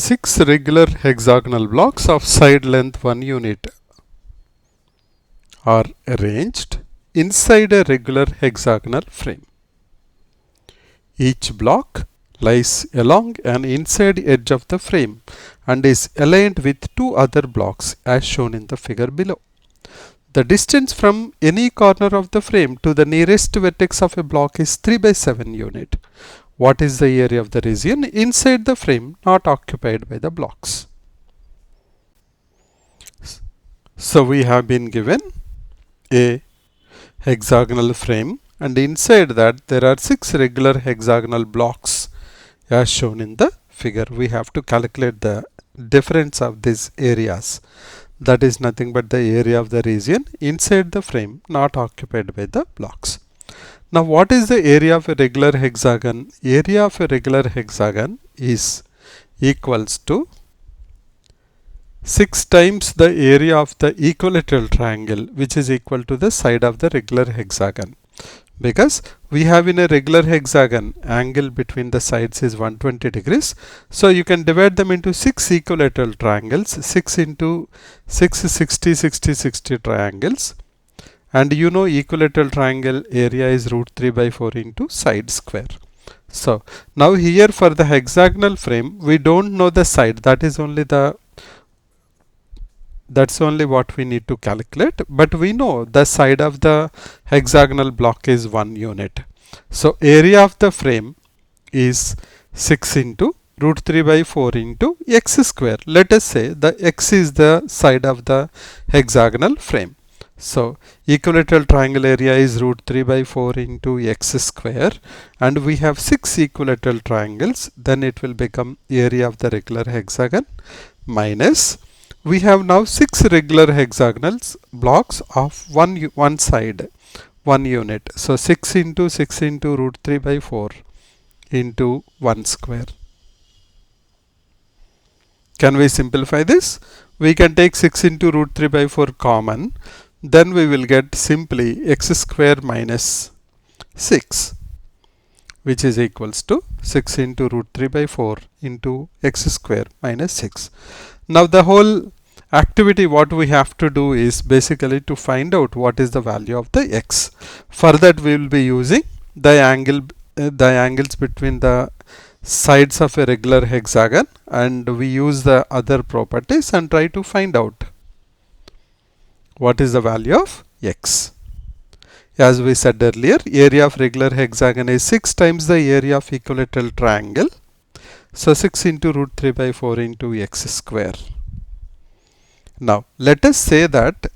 Six regular hexagonal blocks of side length 1 unit are arranged inside a regular hexagonal frame. Each block lies along an inside edge of the frame and is aligned with two other blocks as shown in the figure below. The distance from any corner of the frame to the nearest vertex of a block is 3/7 unit. What is the area of the region inside the frame not occupied by the blocks? So we have been given a hexagonal frame, and inside that there are 6 regular hexagonal blocks as shown in the figure. We have to calculate the difference of these areas. That is nothing but the area of the region inside the frame not occupied by the blocks. Now what is the area of a regular hexagon? Area of a regular hexagon is equals to 6 times the area of the equilateral triangle, which is equal to the side of the regular hexagon. Because we have in a regular hexagon angle between the sides is 120 degrees. So you can divide them into 6 equilateral triangles, 6 into 6 60 60 60 triangles. And you know equilateral triangle area is √3/4 into side square. So now here for the hexagonal frame we don't know the side, that's only what we need to calculate, but we know the side of the hexagonal block is 1 unit. So area of the frame is 6 into √3/4 into x square. Let us say the x is the side of the hexagonal frame. So equilateral triangle area is √3/4 into x square, and we have 6 equilateral triangles. Then it will become area of the regular hexagon minus, we have now 6 regular hexagonal blocks of one side, 1 unit. So 6 into √3/4 into 1 square. Can we simplify this? We can take 6 into √3/4 common. Then we will get simply x square minus 6, which is equals to 6 into √3/4 into x square minus 6. Now the whole activity what we have to do is basically to find out what is the value of the x. For that we will be using the angles between the sides of a regular hexagon, and we use the other properties and try to find out what is the value of x. As we said earlier, area of regular hexagon is 6 times the area of equilateral triangle. So 6 into √3/4 into x square. Now let us say that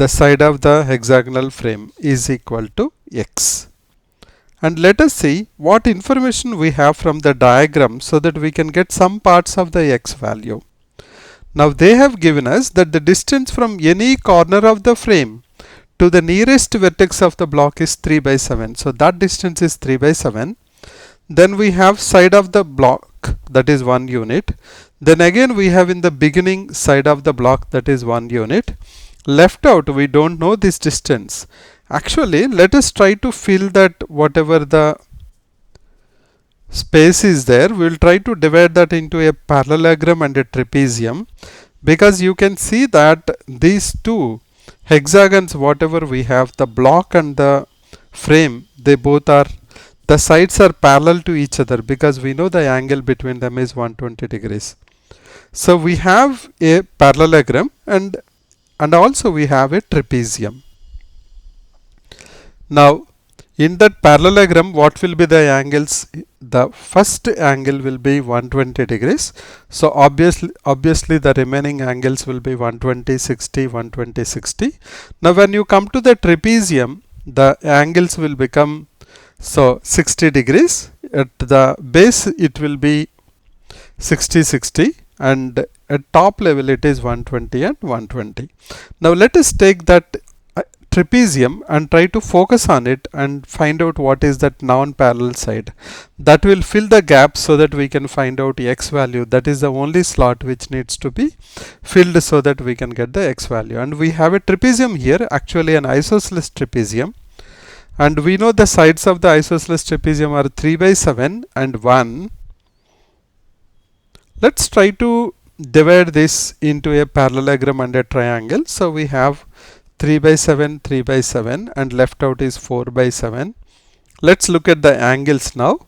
the side of the hexagonal frame is equal to x. And let us see what information we have from the diagram so that we can get some parts of the x value. Now they have given us that the distance from any corner of the frame to the nearest vertex of the block is 3/7. So that distance is 3/7. Then we have side of the block, that is 1 unit. Then again we have in the beginning side of the block, that is 1 unit. Left out we don't know this distance. Actually let us try to fill that whatever the space is there. We will try to divide that into a parallelogram and a trapezium, because you can see that these two hexagons, whatever we have, the block and the frame, they both are, the sides are parallel to each other, because we know the angle between them is 120 degrees. So we have a parallelogram and also we have a trapezium. Now in that parallelogram, what will be the angles? The first angle will be 120 degrees. So obviously the remaining angles will be 120, 60, 120, 60. Now when you come to the trapezium, the angles will become 60 degrees. At the base it will be 60, 60, and at top level it is 120 and 120. Now let us take that trapezium and try to focus on it and find out what is that non-parallel side. That will fill the gap so that we can find out x value. That is the only slot which needs to be filled so that we can get the x value. And we have a trapezium here, actually an isosceles trapezium. And we know the sides of the isosceles trapezium are 3/7 and 1. Let's try to divide this into a parallelogram and a triangle. So we have 3 by 7, 3 by 7, and left out is 4 by 7. Let's look at the angles now.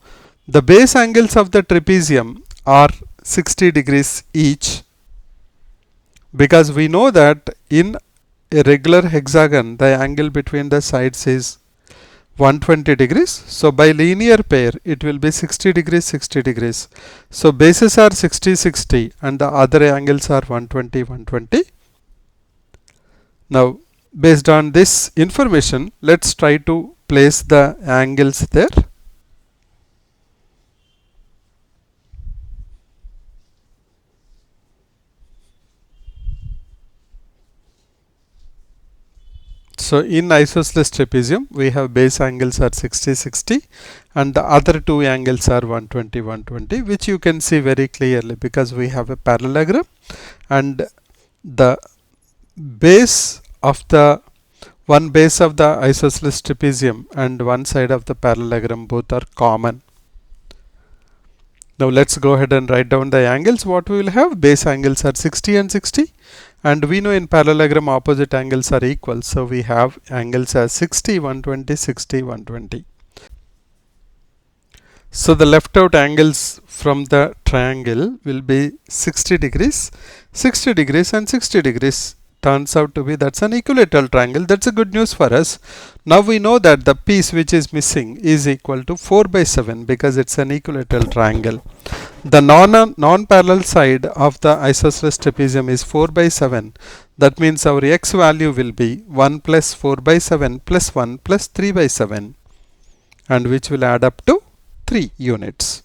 The base angles of the trapezium are 60 degrees each, because we know that in a regular hexagon the angle between the sides is 120 degrees. So by linear pair it will be 60 degrees, 60 degrees. So bases are 60, 60, and the other angles are 120, 120. Now based on this information, let's try to place the angles there. So in isosceles trapezium we have base angles are 60, 60, and the other two angles are 120, 120, which you can see very clearly because we have a parallelogram, and the base of the one base of the isosceles trapezium and one side of the parallelogram both are common. Now let's go ahead and write down the angles. What we will have, base angles are 60 and 60, and we know in parallelogram opposite angles are equal, so we have angles as 60, 120, 60, 120. So the left out angles from the triangle will be 60 degrees, 60 degrees, and 60 degrees. Turns out to be that's an equilateral triangle. That's a good news for us. Now we know that the piece which is missing is equal to 4 by 7 because it's an equilateral triangle. The non-parallel side of the isosceles trapezium is 4 by 7. That means our x value will be 1 plus 4 by 7 plus 1 plus 3 by 7, and which will add up to 3 units.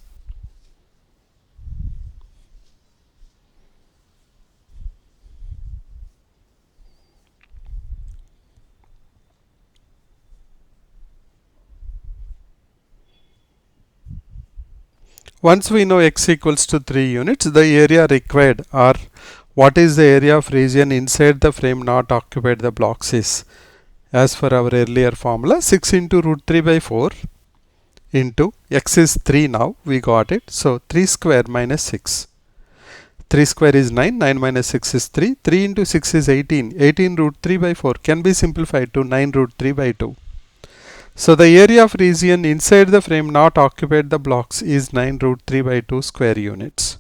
Once we know x equals to 3 units, the area required, or what is the area of region inside the frame not occupied the blocks, is, as for our earlier formula, 6 into root 3 by 4 into x is 3 now, we got it. So 3 square minus 6. 3 square is 9, 9 minus 6 is 3, 3 into 6 is 18, 18 root 3 by 4 can be simplified to 9 root 3 by 2. So the area of region inside the frame not occupied the blocks is 9 root 3 by 2 square units.